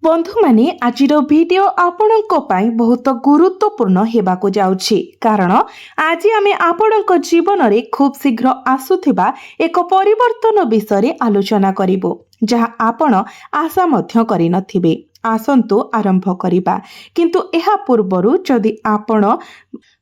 बंधु माने आजिर वीडियो आपणक पई बहुत गुरुत्वपूर्ण हेबाकु जाउछि कारण आज आमे आपणक जीवन रे खूब शीघ्र आसुथिबा एक परिवर्तन विषय आलोचना करिबो जहा आपण आशा मध्य करि नथिबे। आसंतु आरंभ करिबा किंतु एहा पूर्वरु जदि आपण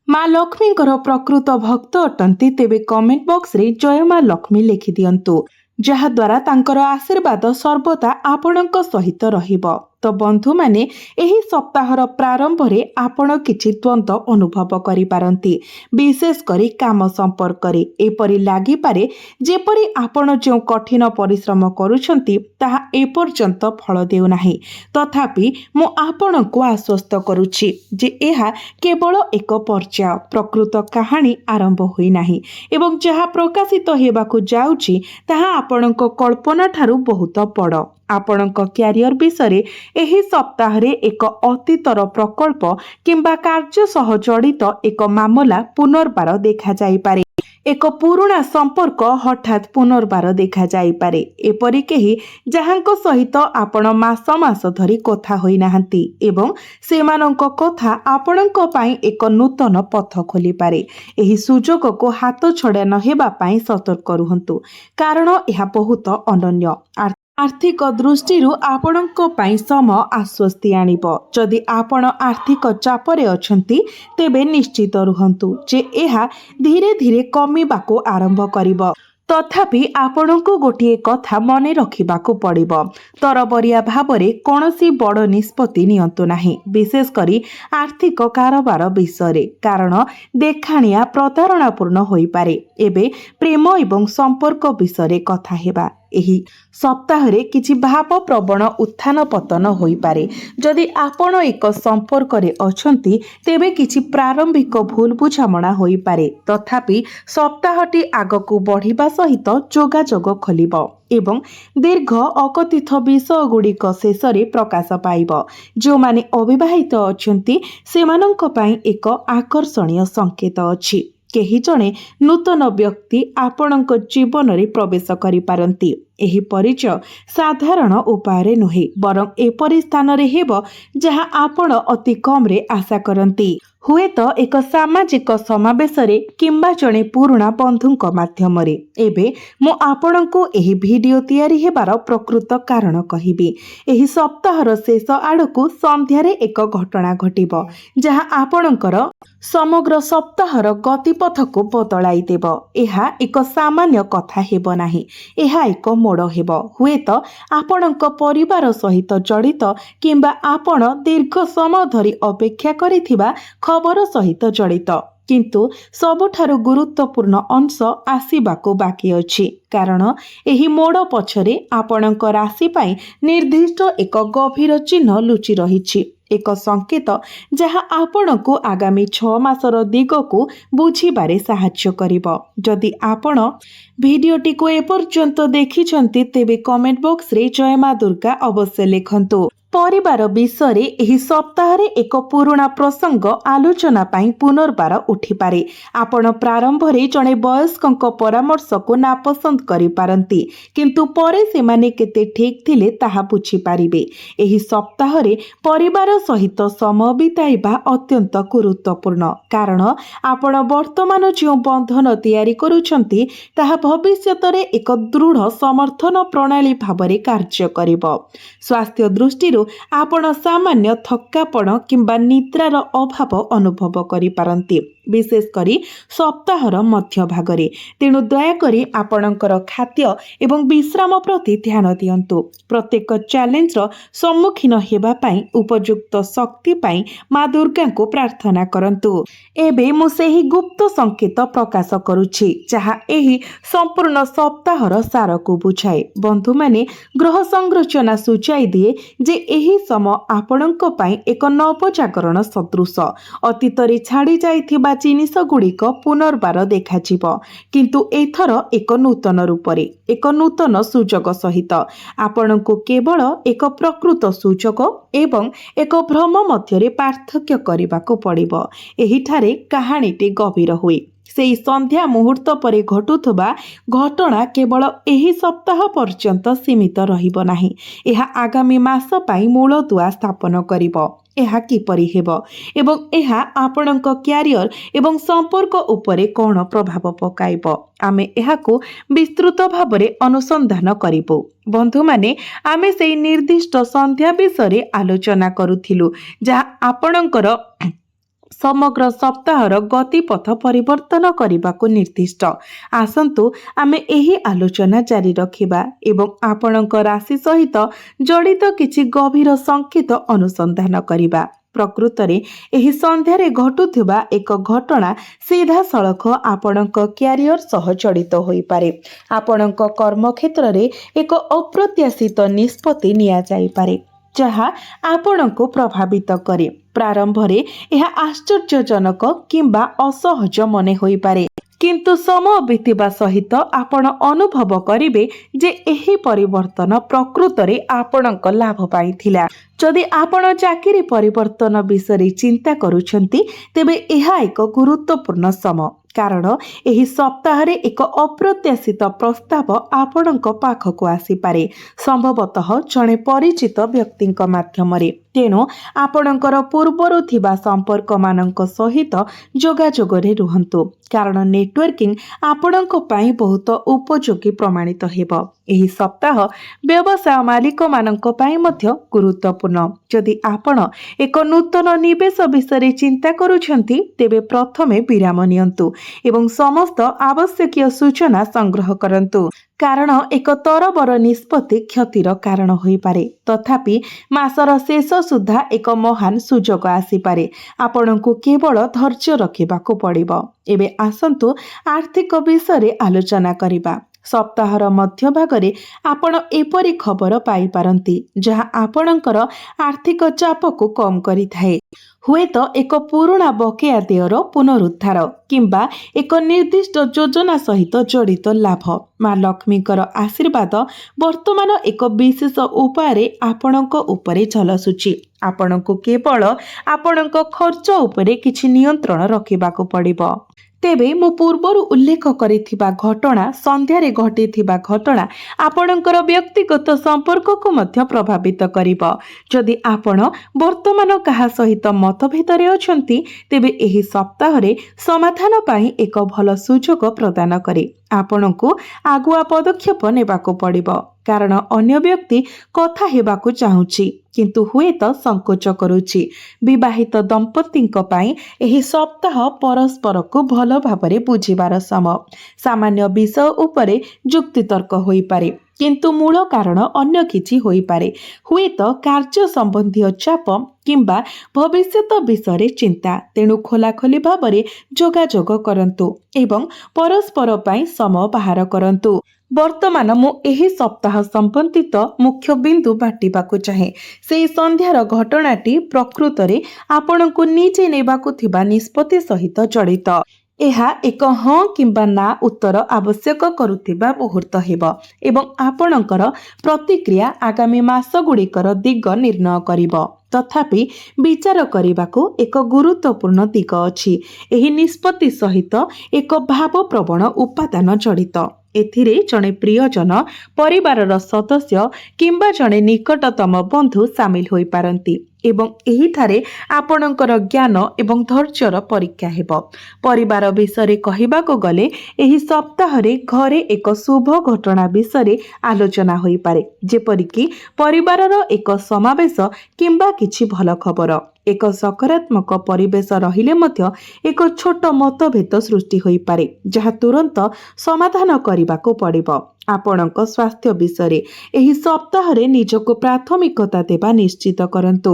माँ लक्ष्मी प्रकृत भक्त अटंती तेबे कमेंट बॉक्स रे जय माँ लक्ष्मी लिखि दियंतु जहाद्वारा तांकर आशीर्वाद सर्वदा आपणक सहित रहिब। तो बंधु माने एही सप्ताहर प्रारंभ रे आपण किछि द्वंद्व अनुभव करि पारंती, विशेष करी काम संपर्क रे एपरि लागि पारे जेपरि आपण जो कठिन परिश्रम करूछंती ताहा एपर्यंत फल देउ नाही। तथापि मु आपणको आश्वस्त करूछि जे एहा केवल एक पर्याय, प्रकृत कहानी आरंभ होई नाही एवं जहा प्रकाशित हेबाकु जाउछि ताहा आपणको कल्पना ठारू बहुत बड़। आपणक क्यारियर विषय एही सप्ताह रे एक अतीतर प्रकल्प किंबा कार्य सह जड़ित एक मामला पुनर्बार देखा जाई पारे। एक पुराना संपर्क हठात पुनर्बार देखा जाई पारे। एपरि केही जहांको सहित आपण मास मास धरी कथा होई नाहंती एवं सेमानंक कथा आपणंक पई एक नूतन पथ खोली पारे। एही सुजोग को हाथ छड़ा न हेबा पई सतर्क रुहंतु कारण एहा बहुत अनन्य। आर्थिक दृष्टि आपणक पई सम आश्वस्ति आनिब। जदि आपण आर्थिक चापरे अछंती तेबे निश्चित रुहंतु जे एहा धीरे धीरे कमिबाको आरंभ करिब। तथापि आपणको गोटिए कथा मने रखिबाको पड़िब, तरबरिया भाबरे कोनोसी बड़ निष्पत्ति नियंतु नाही, विशेष करी आर्थिक कारोबार विषय कारण देखाणिया प्रतारणापूर्ण होई पारे। एबे प्रेम एवं संपर्क विषय कथा हेबा। एही सप्ताह रे किछि भाव प्रवण उत्थान पतन होई पारे। जदि आपण एक संपर्क रे अछंती तेबे किछि प्रारंभिक भूल बुझामणा होई पारे। तथापि सप्ताहटी आगकू बढ़िबा सहित जोगाजोग खोलिब एवं दीर्घ अकथित विषय गुड़िक शेष प्रकाश पाइब। जो माने अविवाहित अछंती सेमानंक पई एक आकर्षणीय संकेत अछि। केही जणे नूतन व्यक्ति आपणक जीवन रे प्रवेश करि पारंती। एही परिचय साधारण उपाय नुहे बरं एपरि स्थान रे हेब जहा आपण अति कम रे आशा करंती। हुए तो एक सामाजिक समावेश रे किंबा जणे पुराना बंधुंक माध्यम रे। एबे मु आपणको एही वीडियो तयारी हेबार प्रकृत कारण कहिबी। एही सप्ताहर शेष आडकू संध्या रे एक घटना घटिब जहा आपणकर समग्र सप्ताहर गतिपथ को बदलाई देब। एहा एक सामान्य कथा हेब नाही, एहा एक मोड़ हेब। हुए तो आपणक परिवार सहित जड़ित किंबा आपण दीर्घ समय धरी अपेक्षा करिथिबा खबर सहित जड़ित, किंतु सबुठारु गुरुत्वपूर्ण अंश आसीबाको बाकी अछि कारण एही मोड़ पछरे आपणक राशि पाई निर्दिष्ट एक गभीर चिन्ह लुचि रहिछि, एक संकेत जहा आपणको आगामी 6 मासर दिग को बुझिबारे साहाय्य करिब। जदि आपण भिडियोटी को एपर्यंत देखिछंती तेबे कमेंट बॉक्स रे जय माँ दुर्गा अवश्य लिखंतु। परिवार विषय एही सप्ताह रे एक पुराना प्रसंग आलोचना पाई पुनर्बार उठी पारे। आपण प्रारंभ रे जणे वयस्कंक परामर्श को नापसंद करि पारंती किंतु परे सेमाने केते ठीक थिले ताहा बुझी पारिबे। एही सप्ताह रे परिवार सहित समय बिताइबा अत्यंत गुरुत्वपूर्ण कारण आपण वर्तमान जो बंधन तयारी करूछंती ताहा भविष्यत रे एक दृढ़ समर्थन प्रणाली भाबरे कार्य करिब। स्वास्थ्य दृष्टि आपण सामान्य थक्कापण किंबा निद्रार अभाव अनुभव करि पारंती, विशेष करी सप्ताहर मध्य भागरे। तेणु दयाकरी आपणकर खाद्य एवं विश्राम प्रति ध्यान दियंतु। प्रत्येक चैलेंज सम्मुखीन हेबा पाई उपयुक्त शक्ति पाई माँ दुर्गा को प्रार्थना करंतु। एबे मु सेही गुप्त संकेत प्रकाश करुछि जहा एही संपूर्ण सप्ताहर सार को बुझाए। बंधु माने ग्रह संरचना सूचाई दिए जे एही समय आपणंक पाई एक नवजागरण सदृश अतीत रे छाड़ी जाइथिबा जिनिस गुड़िक पुनर्बार देखाजिब, किंतु एथर एक नूतन रूपरे एक नूतन सुजोग सहित। आपणको केवल एक प्रकृत सुजोग एवं एक भ्रम मध्यरे पार्थक्य करबाको पड़िब। एही ठारे कहानीटी गभीर हुए। ସେହି ସନ୍ଧ୍ୟା ମୁହୂର୍ତ୍ତ ପରେ ଘଟୁଥିବା ଘଟଣା କେବଳ ଏହି ସପ୍ତାହ ପର୍ଯ୍ୟନ୍ତ ସୀମିତ ରହିବ ନାହିଁ। ଏହା ଆଗାମୀ ମାସ ପାଇଁ ମୂଳଦୁଆ ସ୍ଥାପନ କରିବ। ଏହା କିପରି ହେବ ଏବଂ ଏହା ଆପଣଙ୍କ କ୍ୟାରିୟର ଏବଂ ସମ୍ପର୍କ ଉପରେ କ'ଣ ପ୍ରଭାବ ପକାଇବ, ଆମେ ଏହାକୁ ବିସ୍ତୃତ ଭାବରେ ଅନୁସନ୍ଧାନ କରିବୁ। ବନ୍ଧୁମାନେ, ଆମେ ସେହି ନିର୍ଦ୍ଦିଷ୍ଟ ସନ୍ଧ୍ୟା ବିଷୟରେ ଆଲୋଚନା କରୁଥିଲୁ ଯାହା ଆପଣଙ୍କର ସମଗ୍ର ସପ୍ତାହର ଗତିପଥ ପରିବର୍ତ୍ତନ କରିବାକୁ ନିର୍ଦ୍ଦିଷ୍ଟ। ଆସନ୍ତୁ ଆମେ ଏହି ଆଲୋଚନା ଜାରି ରଖିବା ଏବଂ ଆପଣଙ୍କ ରାଶି ସହିତ ଜଡ଼ିତ କିଛି ଗଭୀର ସଂକେତ ଅନୁସନ୍ଧାନ କରିବା। ପ୍ରକୃତରେ ଏହି ସନ୍ଧ୍ୟାରେ ଘଟୁଥିବା ଏକ ଘଟଣା ସିଧାସଳଖ ଆପଣଙ୍କ କ୍ୟାରିୟର ସହ ଜଡ଼ିତ ହୋଇପାରେ। ଆପଣଙ୍କ କର୍ମକ୍ଷେତ୍ରରେ ଏକ ଅପ୍ରତ୍ୟାଶିତ ନିଷ୍ପତ୍ତି ନିଆଯାଇପାରେ ଯାହା ଆପଣଙ୍କୁ ପ୍ରଭାବିତ କରେ। ପ୍ରାରମ୍ଭରେ ଏହା ଆଶ୍ଚର୍ଯ୍ୟଜନକ କିମ୍ବା ଅସହଜ ମନେ ହୋଇପାରେ, କିନ୍ତୁ ସମୟ ବିତିବା ସହିତ ଆପଣ ଅନୁଭବ କରିବେ ଯେ ଏହି ପରିବର୍ତ୍ତନ ପ୍ରକୃତରେ ଆପଣଙ୍କ ଲାଭ ପାଇଁ ଥିଲା। ଯଦି ଆପଣ ଚାକିରି ପରିବର୍ତ୍ତନ ବିଷୟରେ ଚିନ୍ତା କରୁଛନ୍ତି, ତେବେ ଏହା ଏକ ଗୁରୁତ୍ୱପୂର୍ଣ୍ଣ ସମୟ, କାରଣ ଏହି ସପ୍ତାହରେ ଏକ ଅପ୍ରତ୍ୟାଶିତ ପ୍ରସ୍ତାବ ଆପଣଙ୍କ ପାଖକୁ ଆସିପାରେ, ସମ୍ଭବତଃ ଜଣେ ପରିଚିତ ବ୍ୟକ୍ତିଙ୍କ ମାଧ୍ୟମରେ। ତେଣୁ ଆପଣଙ୍କର ପୂର୍ବରୁ ଥିବା ସମ୍ପର୍କମାନଙ୍କ ସହିତ ଯୋଗାଯୋଗରେ ରୁହନ୍ତୁ, କାରଣ ନେଟୱାର୍କିଂ ଆପଣଙ୍କ ପାଇଁ ବହୁତ ଉପଯୋଗୀ ପ୍ରମାଣିତ ହେବ। ଏହି ସପ୍ତାହ ବ୍ୟବସାୟ ମାଲିକମାନଙ୍କ ପାଇଁ ମଧ୍ୟ ଗୁରୁତ୍ୱପୂର୍ଣ୍ଣ। ଯଦି ଆପଣ ଏକ ନୂତନ ନିବେଶ ବିଷୟରେ ଚିନ୍ତା କରୁଛନ୍ତି, ତେବେ ପ୍ରଥମେ ବିରାମ ନିଅନ୍ତୁ ଏବଂ ସମସ୍ତ ଆବଶ୍ୟକୀୟ ସୂଚନା ସଂଗ୍ରହ କରନ୍ତୁ, କାରଣ ଏକ ତରବର ନିଷ୍ପତ୍ତି କ୍ଷତିର କାରଣ ହୋଇପାରେ। ତଥାପି ମାସର ଶେଷ ସୁଦ୍ଧା ଏକ ମହାନ ସୁଯୋଗ ଆସିପାରେ। ଆପଣଙ୍କୁ କେବଳ ଧୈର୍ଯ୍ୟ ରଖିବାକୁ ପଡ଼ିବ। ଏବେ ଆସନ୍ତୁ ଆର୍ଥିକ ବିଷୟରେ ଆଲୋଚନା କରିବା। ସପ୍ତାହର ମଧ୍ୟଭାଗରେ ଆପଣ ଏପରି ଖବର ପାଇପାରନ୍ତି ଯାହା ଆପଣଙ୍କର ଆର୍ଥିକ ଚାପକୁ କମ୍ କରିଥାଏ। ହୁଏତ ଏକ ପୁରୁଣା ବକେୟା ଦେୟର ପୁନରୁଦ୍ଧାର କିମ୍ବା ଏକ ନିର୍ଦ୍ଦିଷ୍ଟ ଯୋଜନା ସହିତ ଜଡ଼ିତ ଲାଭ। ମା ଲକ୍ଷ୍ମୀଙ୍କର ଆଶୀର୍ବାଦ ବର୍ତ୍ତମାନ ଏକ ବିଶେଷ ଉପାୟରେ ଆପଣଙ୍କ ଉପରେ ଝଲସୁଛି। ଆପଣଙ୍କୁ କେବଳ ଆପଣଙ୍କ ଖର୍ଚ୍ଚ ଉପରେ କିଛି ନିୟନ୍ତ୍ରଣ ରଖିବାକୁ ପଡ଼ିବ। ତେବେ ମୁଁ ପୂର୍ବରୁ ଉଲ୍ଲେଖ କରିଥିବା ଘଟଣା, ସନ୍ଧ୍ୟାରେ ଘଟିଥିବା ଘଟଣା ଆପଣଙ୍କର ବ୍ୟକ୍ତିଗତ ସମ୍ପର୍କକୁ ମଧ୍ୟ ପ୍ରଭାବିତ କରିବ। ଯଦି ଆପଣ ବର୍ତ୍ତମାନ କାହା ସହିତ ମତଭେଦରେ ଅଛନ୍ତି, ତେବେ ଏହି ସପ୍ତାହରେ ସମାଧାନ ପାଇଁ ଏକ ଭଲ ସୁଯୋଗ ପ୍ରଦାନ କରେ। ଆପଣଙ୍କୁ ଆଗୁଆ ପଦକ୍ଷେପ ନେବାକୁ ପଡ଼ିବ, କାରଣ ଅନ୍ୟ ବ୍ୟକ୍ତି କଥା ହେବାକୁ ଚାହୁଁଛି କିନ୍ତୁ ହୁଏତ ସଂକୋଚ କରୁଛି। ବିବାହିତ ଦମ୍ପତିଙ୍କ ପାଇଁ ଏହି ସପ୍ତାହ ପରସ୍ପରକୁ ଭଲ ଭାବରେ ବୁଝିବାର ସମୟ। ସାମାନ୍ୟ ବିଷୟ ଉପରେ ଯୁକ୍ତିତର୍କ ହୋଇପାରେ, କିନ୍ତୁ ମୂଳ କାରଣ ଅନ୍ୟ କିଛି ହୋଇପାରେ। ହୁଏତ କାର୍ଯ୍ୟ ସମ୍ବନ୍ଧୀୟ ଚାପ କିମ୍ବା ଭବିଷ୍ୟତ ବିଷୟରେ ଚିନ୍ତା। ତେଣୁ ଖୋଲାଖୋଲି ଭାବରେ ଯୋଗାଯୋଗ କରନ୍ତୁ ଏବଂ ପରସ୍ପର ପାଇଁ ସମୟ ବାହାର କରନ୍ତୁ। ବର୍ତ୍ତମାନ ମୁଁ ଏହି ସପ୍ତାହ ସମ୍ବନ୍ଧିତ ମୁଖ୍ୟ ବିନ୍ଦୁ ବାଟିବାକୁ ଚାହେଁ। ସେହି ସନ୍ଧ୍ୟାର ଘଟଣାଟି ପ୍ରକୃତରେ ଆପଣଙ୍କୁ ନିଜେ ନେବାକୁ ଥିବା ନିଷ୍ପତ୍ତି ସହିତ ଜଡ଼ିତ। ଏହା ଏକ ହଁ କିମ୍ବା ନା ଉତ୍ତର ଆବଶ୍ୟକ କରୁଥିବା ମୁହୂର୍ତ୍ତ ହେବ ଏବଂ ଆପଣଙ୍କର ପ୍ରତିକ୍ରିୟା ଆଗାମୀ ମାସଗୁଡ଼ିକର ଦିଗ ନିର୍ଣ୍ଣୟ କରିବ। ତଥାପି ବିଚାର କରିବାକୁ ଏକ ଗୁରୁତ୍ୱପୂର୍ଣ୍ଣ ଦିଗ ଅଛି। ଏହି ନିଷ୍ପତ୍ତି ସହିତ ଏକ ଭାବପ୍ରବଣ ଉପାଦାନ ଜଡ଼ିତ। ଏଥିରେ ଜଣେ ପ୍ରିୟଜନ, ପରିବାରର ସଦସ୍ୟ କିମ୍ବା ଜଣେ ନିକଟତମ ବନ୍ଧୁ ସାମିଲ ହୋଇପାରନ୍ତି ଏବଂ ଏହିଠାରେ ଆପଣଙ୍କର ଜ୍ଞାନ ଏବଂ ଧୈର୍ଯ୍ୟର ପରୀକ୍ଷା ହେବ। ପରିବାର ବିଷୟରେ କହିବାକୁ ଗଲେ, ଏହି ସପ୍ତାହରେ ଘରେ ଏକ ଶୁଭ ଘଟଣା ବିଷୟରେ ଆଲୋଚନା ହୋଇପାରେ, ଯେପରିକି ପରିବାରର ଏକ ସମାବେଶ କିମ୍ବା କିଛି ଭଲ ଖବର। ଏକ ସକାରାତ୍ମକ ପରିବେଶ ରହିଲେ ମଧ୍ୟ ଏକ ଛୋଟ ମତଭେଦ ସୃଷ୍ଟି ହୋଇପାରେ, ଯାହା ତୁରନ୍ତ ସମାଧାନ କରିବାକୁ ପଡ଼ିବ। ଆପଣଙ୍କ ସ୍ୱାସ୍ଥ୍ୟ ବିଷୟରେ ଏହି ସପ୍ତାହରେ ନିଜକୁ ପ୍ରାଥମିକତା ଦେବା ନିଶ୍ଚିତ କରନ୍ତୁ।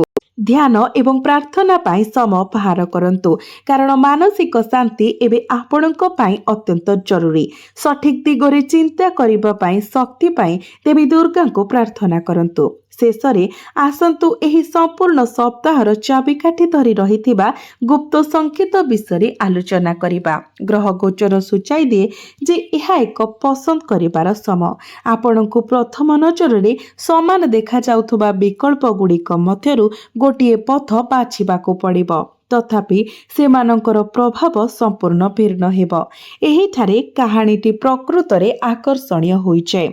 ଧ୍ୟାନ ଏବଂ ପ୍ରାର୍ଥନା ପାଇଁ ସମୟ ବାହାର କରନ୍ତୁ, କାରଣ ମାନସିକ ଶାନ୍ତି ଏବେ ଆପଣଙ୍କ ପାଇଁ ଅତ୍ୟନ୍ତ ଜରୁରୀ। ସଠିକ୍ ଦିଗରେ ଚିନ୍ତା କରିବା ପାଇଁ ଶକ୍ତି ପାଇଁ ଦେବୀ ଦୁର୍ଗାଙ୍କୁ ପ୍ରାର୍ଥନା କରନ୍ତୁ। ଶେଷରେ ଆସନ୍ତୁ ଏହି ସମ୍ପୂର୍ଣ୍ଣ ସପ୍ତାହର ଚାବିକାଠି ଧରି ରହିଥିବା ଗୁପ୍ତ ସଂକେତ ବିଷୟରେ ଆଲୋଚନା କରିବା। ଗ୍ରହ ଗୋଚର ସୂଚାଇ ଦିଏ ଯେ ଏହା ଏକ ପସନ୍ଦ କରିବାର ସମୟ। ଆପଣଙ୍କୁ ପ୍ରଥମ ନଜରରେ ସମାନ ଦେଖାଯାଉଥିବା ବିକଳ୍ପ ଗୁଡ଼ିକ ମଧ୍ୟରୁ ଗୋଟିଏ ପଥ ବାଛିବାକୁ ପଡ଼ିବ। तथापि सेमानंकर प्रभाव संपूर्ण भिन्न हेब। एहिठारे कहानीटी प्रकृतरे आकर्षणीय होइछे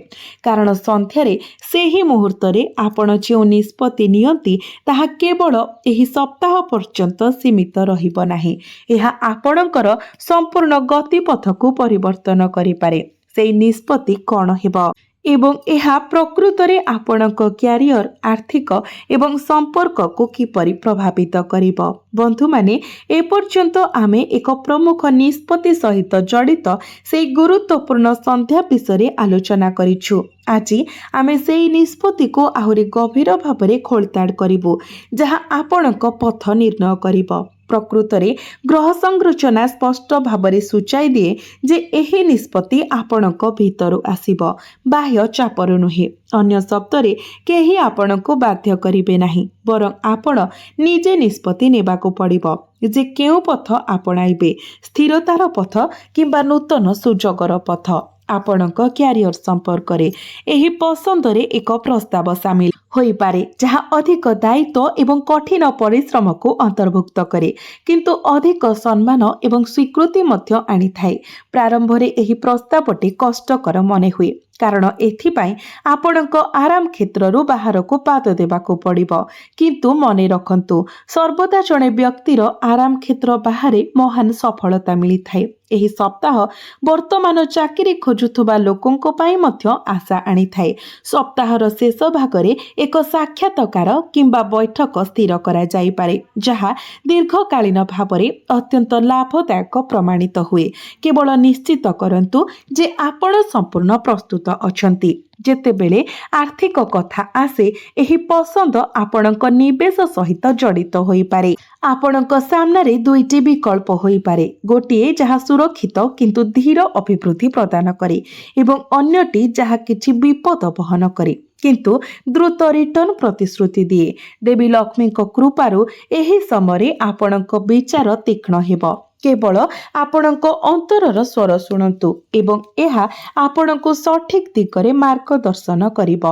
कारण संध्यारे सेही मुहूर्तरे आपण जो निष्पत्ति नियंती ताहा केवल एही सप्ताह पर्यंत सीमित रहिब नाही। एहा आपणकर संपूर्ण गतिपथकु परिवर्तन करिपारे। सेही निष्पत्ति कौन हेब एवं एहा प्रकृतरे आपणक क्यारियर आर्थिक एवं संपर्क को किपरि प्रभावित करिब। बंधु माने एपर्यंत आमे एक प्रमुख निष्पत्ति सहित जड़ित से गुरुत्वपूर्ण संध्या विषय आलोचना करिछु। आज आमे सेही निष्पत्ति को आहुरी गभीर भावरे खोलताड़ करिबु जहा आपणक पथ निर्णय करिब। प्रकृतरे ग्रह संरचना स्पष्ट भावरे सूचाई दिए जे एही निष्पत्ति आपणक भीतरु आसिब, बाह्य चापरु नुहे। अन्य शब्दरे केही आपणको बाध्य करिबे नाही, बरं आपण निजे निष्पत्ति नेबाको पड़िब जे केउ पथ आपणाइबे, स्थिरतार पथ किंबा नूतन सुजोगर पथ। आपणक क्यारियर संपर्क रे एही पसंदरे एक प्रस्ताव सामिल होई पारे जहा अधिक दायित्व एवं कठिन परिश्रम को अंतर्भुक्त करे किंतु अधिक सम्मान एवं स्वीकृति मध्य आनी थाए। प्रारंभ रे एही प्रस्तावटी कष्टकर मने हुए कारण एथिपाई आपणक आराम क्षेत्ररु बाहर को पाद देबाको पड़िब। किंतु मने रखंतु सर्वदा जणे व्यक्तिर आराम क्षेत्र बाहरे महान सफलता मिली थाए। एही सप्ताह वर्तमान चाकरी खोजुथुबा लोकंको पाई मध्य आशा आनी थाए। सप्ताहर शेष भागरे एक साक्षात्कार किंबा बैठक स्थिर करा जाई पारे जहा दीर्घकालीन भावरे अत्यंत लाभदायक प्रमाणित हुए। केवल निश्चित करंतु जे आपण संपूर्ण प्रस्तुत अछंती। जेतेबेले आर्थिक कथा आसे एही पसंद आपणक निवेश सहित जड़ित होई पारे। आपणक सामने दुईटी विकल्प होई पारे, गोटिए जहा सुरक्षित किंतु धीर अभिवृद्धि प्रदान करे एवं अन्यटी जहा किछि विपद बहन करे किंतु द्रुत रिटर्न प्रतिश्रुति दिए। देवी लक्ष्मी कृपारु एही समय आपणक विचार तीक्ष्ण हेब। केवल आपणक अंतरर स्वर शुणंतु एवं एहा आपणको सठिक दिगरे मार्गदर्शन करिब।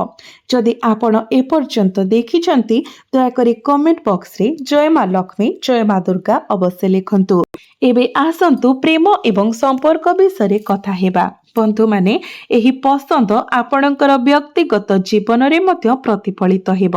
जदि आपण एपर्यंत देखिछंती दयाकरी कमेंट बॉक्स रे जय मां लक्ष्मी जय मां दुर्गा अवश्य लिखंतु। एबे आसंतु प्रेम एवं संपर्क विषय कथा हेबा। बंधु माने एही पसंद आपणकर व्यक्तिगत जीवन रे मध्य प्रतिफलित हेब।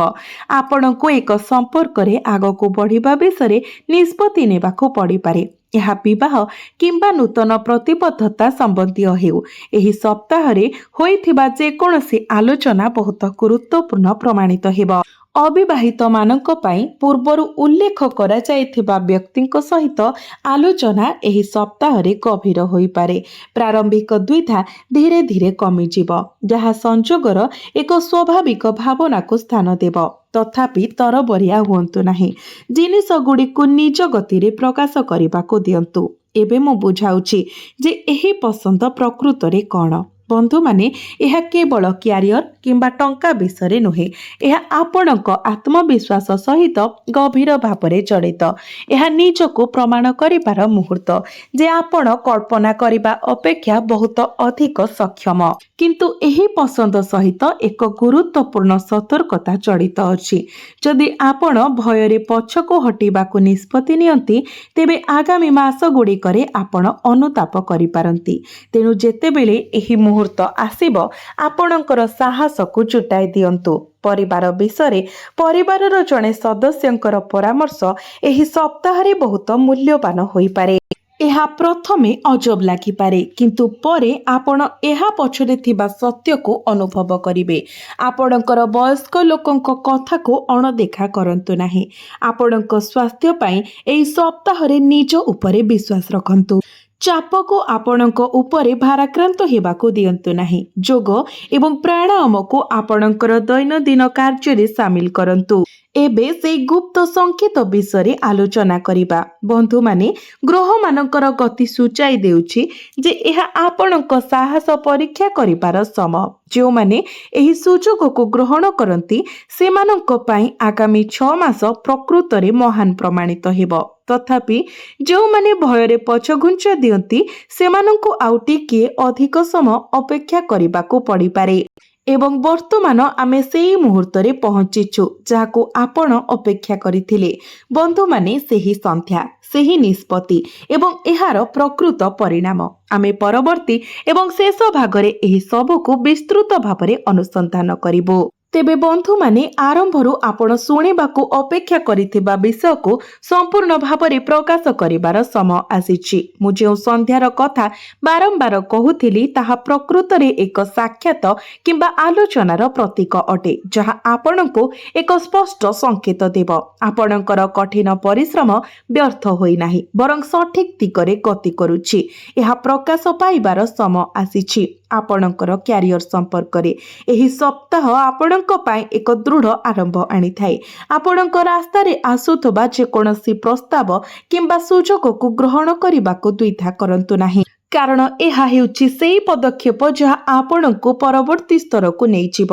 आपणको एक संपर्क रे आगको बढ़िबा विषय निष्पत्ति नेबाको पड़ी पारे। यह विवाह किंबा नूतन प्रतिबद्धता संबंधी हेउ एही सप्ताह रे होइथिबा जे कोनोसी आलोचना बहुत गुरुत्वपूर्ण प्रमाणित हेब। अविवाहित मानक पाई पूर्वरु उल्लेख करा जायथिबा व्यक्तिंक सहित आलोचना एही सप्ताह रे गभीर होई पारे। प्रारंभिक द्विधा धीरे धीरे कमी जीव जहा संजोगर एक स्वाभाविक भावना को स्थान देव। तथापि तरबरिया हुअंतु नाही, जिनिस गुडी को निज गति रे प्रकाश करबा को दियंतु। एबे मु बुझाउछि जे एही पसंद प्रकृत रे कोन। बंधु माने यह केवल क्यारियर किंबा टंका विषय नुहे, यह आपणक आत्मविश्वास सहित गभीर भावरे जड़ित। यह निजको प्रमाण करिबार मुहूर्त जे आपण कल्पना करिबा अपेक्षा बहुत अधिक सक्षम। किंतु एही पसंद सहित एक गुरुत्वपूर्ण सतर्कता जड़ित अछि। जदि आपण भयरे पछको हटिबाको निष्पत्ति नियंती तेबे आगामी मास गुड़िकरे आपण अनुताप करि पारंती। तेनु जेतेबेले एही मुहूर्त आसीब आपणकर साहस को जुटाई दियंतु। परिवार विषय परिवारर जणे सदस्यंकर परामर्श एही सप्ताह रे बहुत मूल्यवान होई पारे। एहा प्रथमे अजब लागि पारे किंतु परे आपण एहा पछरे थिबा सत्य को अनुभव करिवे। आपणकर वयस्क लोकंक कथा को अणदेखा करंतु नाही। आपणक स्वास्थ्य पई एही सप्ताह रे निज उपरे विश्वास रखंतु। चाप को आपणक उपरे भाराक्रांत हेबाको दियंतु नाही। जोग एवं प्राणायाम को आपणकर दैनंदिन कार्य रे शामिल करंतु। एबे से गुप्त संकेत विषय आलोचना करिबा। बंधु माने ग्रह मानकर गति सूचाई देउछि जे एहा आपणक साहस परीक्षा करिबार समय। जो माने एही सुजोग को ग्रहण करंती सेमानंक पई आगामी 6 मास प्रकृत रे महान प्रमाणित हेब। तथापि जो माने भयरे पछघुंचा दियंती सेमानंकु आउ टिके अधिक समय अपेक्षा करिबाको पड़ी पारे। ଏବଂ ବର୍ତ୍ତମାନ ଆମେ ସେଇ ମୁହୂର୍ତ୍ତରେ ପହଞ୍ଚିଛୁ ଯାହାକୁ ଆପଣ ଅପେକ୍ଷା କରିଥିଲେ। ବନ୍ଧୁମାନେ, ସେହି ସନ୍ଧ୍ୟା, ସେହି ନିଷ୍ପତ୍ତି ଏବଂ ଏହାର ପ୍ରକୃତ ପରିଣାମ। ଆମେ ପରବର୍ତ୍ତୀ ଏବଂ ଶେଷ ଭାଗରେ ଏହି ସବୁକୁ ବିସ୍ତୃତ ଭାବରେ ଅନୁସନ୍ଧାନ କରିବୁ। ତେବେ ବନ୍ଧୁମାନେ, ଆରମ୍ଭରୁ ଆପଣ ଶୁଣିବାକୁ ଅପେକ୍ଷା କରିଥିବା ବିଷୟକୁ ସମ୍ପୂର୍ଣ୍ଣ ଭାବରେ ପ୍ରକାଶ କରିବାର ସମୟ ଆସିଛି। ମୁଁ ଯେଉଁ ସନ୍ଧ୍ୟାର କଥା ବାରମ୍ବାର କହୁଥିଲି ତାହା ପ୍ରକୃତରେ ଏକ ସାକ୍ଷାତ କିମ୍ବା ଆଲୋଚନାର ପ୍ରତୀକ ଅଟେ, ଯାହା ଆପଣଙ୍କୁ ଏକ ସ୍ପଷ୍ଟ ସଂକେତ ଦେବ। ଆପଣଙ୍କର କଠିନ ପରିଶ୍ରମ ବ୍ୟର୍ଥ ହୋଇନାହିଁ, ବରଂ ସଠିକ୍ ଦିଗରେ ଗତି କରୁଛି। ଏହା ପ୍ରକାଶ ପାଇବାର ସମୟ ଆସିଛି। ଆପଣଙ୍କର କ୍ୟାରିୟର ସମ୍ପର୍କରେ ଏହି ସପ୍ତାହ ଆପଣଙ୍କ ପାଇଁ ଏକ ଦୃଢ଼ ଆରମ୍ଭ ଆଣିଥାଏ। ଆପଣଙ୍କ ରାସ୍ତାରେ ଆସୁଥିବା ଯେକୌଣସି ପ୍ରସ୍ତାବ କିମ୍ବା ସୁଯୋଗକୁ ଗ୍ରହଣ କରିବାକୁ ଦ୍ୱିଧା କରନ୍ତୁ ନାହିଁ, କାରଣ ଏହା ହେଉଛି ସେହି ପଦକ୍ଷେପ ଯାହା ଆପଣଙ୍କୁ ପରବର୍ତ୍ତୀ ସ୍ତରକୁ ନେଇଯିବ।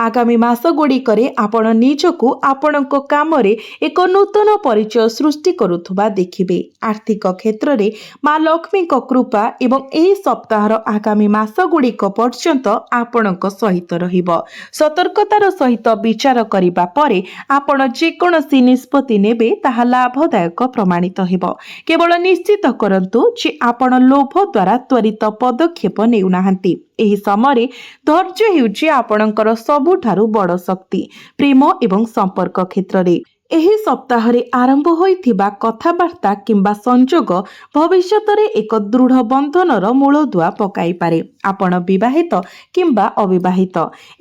ଆଗାମୀ ମାସଗୁଡ଼ିକରେ ଆପଣ ନିଜକୁ ଆପଣଙ୍କ କାମରେ ଏକ ନୂତନ ପରିଚୟ ସୃଷ୍ଟି କରୁଥିବା ଦେଖିବେ। ଆର୍ଥିକ କ୍ଷେତ୍ରରେ ମା ଲକ୍ଷ୍ମୀଙ୍କ କୃପା ଏବଂ ଏହି ସପ୍ତାହର ଆଗାମୀ ମାସଗୁଡ଼ିକ ପର୍ଯ୍ୟନ୍ତ ଆପଣଙ୍କ ସହିତ ରହିବ। ସତର୍କତାର ସହିତ ବିଚାର କରିବା ପରେ ଆପଣ ଯେକୌଣସି ନିଷ୍ପତ୍ତି ନେବେ ତାହା ଲାଭଦାୟକ ପ୍ରମାଣିତ ହେବ। କେବଳ ନିଶ୍ଚିତ କରନ୍ତୁ ଯେ ଆପଣ ଲୋଭ ଦ୍ୱାରା ତ୍ୱରିତ ପଦକ୍ଷେପ ନେଉନାହାନ୍ତି। ଏହି ସମୟରେ ଧୈର୍ଯ୍ୟ ହେଉଛି ଆପଣଙ୍କର ସବୁଠାରୁ ବଡ଼ ଶକ୍ତି। ପ୍ରେମ ଏବଂ ସମ୍ପର୍କ କ୍ଷେତ୍ରରେ ଏହି ସପ୍ତାହରେ ଆରମ୍ଭ ହୋଇଥିବା କଥାବାର୍ତ୍ତା କିମ୍ବା ସଂଯୋଗ ଭବିଷ୍ୟତରେ ଏକ ଦୃଢ଼ ବନ୍ଧନର ମୂଳଦୁଆ ପକାଇପାରେ। ଆପଣ ବିବାହିତ କିମ୍ବା ଅବିବାହିତ,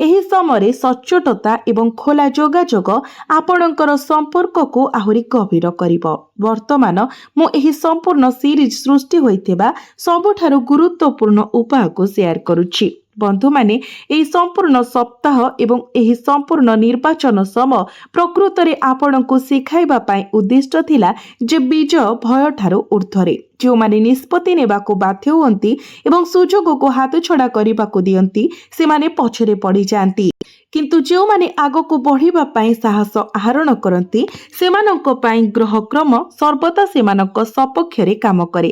ଏହି ସମୟରେ ସଚ୍ଚୋଟତା ଏବଂ ଖୋଲା ଯୋଗାଯୋଗ ଆପଣଙ୍କର ସମ୍ପର୍କକୁ ଆହୁରି ଗଭୀର କରିବ। ବର୍ତ୍ତମାନ ମୁଁ ଏହି ସମ୍ପୂର୍ଣ୍ଣ ସିରିଜ୍ ସୃଷ୍ଟି ହୋଇଥିବା ସବୁଠାରୁ ଗୁରୁତ୍ୱପୂର୍ଣ୍ଣ ଉପାୟକୁ ସେୟାର କରୁଛି। ବନ୍ଧୁମାନେ, ଏହି ସମ୍ପୂର୍ଣ୍ଣ ସପ୍ତାହ ଏବଂ ଏହି ସମ୍ପୂର୍ଣ୍ଣ ନିର୍ବାଚନ ସମୟ ପ୍ରକୃତରେ ଆପଣଙ୍କୁ ଶିଖାଇବା ପାଇଁ ଉଦ୍ଦିଷ୍ଟ ଥିଲା ଯେ ବିଜୟ ଭୟଠାରୁ ଊର୍ଦ୍ଧ୍ୱରେ। ଯେଉଁମାନେ ନିଷ୍ପତ୍ତି ନେବାକୁ ବାଧ୍ୟ ହୁଅନ୍ତି ଏବଂ ସୁଯୋଗକୁ ହାତଛଡ଼ା କରିବାକୁ ଦିଅନ୍ତି, ସେମାନେ ପଛରେ ପଡ଼ିଯାଆନ୍ତି। କିନ୍ତୁ ଯେଉଁମାନେ ଆଗକୁ ବଢ଼ିବା ପାଇଁ ସାହସ ଆହରଣ କରନ୍ତି, ସେମାନଙ୍କ ପାଇଁ ଗ୍ରହକ୍ରମ ସର୍ବଦା ସେମାନଙ୍କ ସପକ୍ଷରେ କାମ କରେ।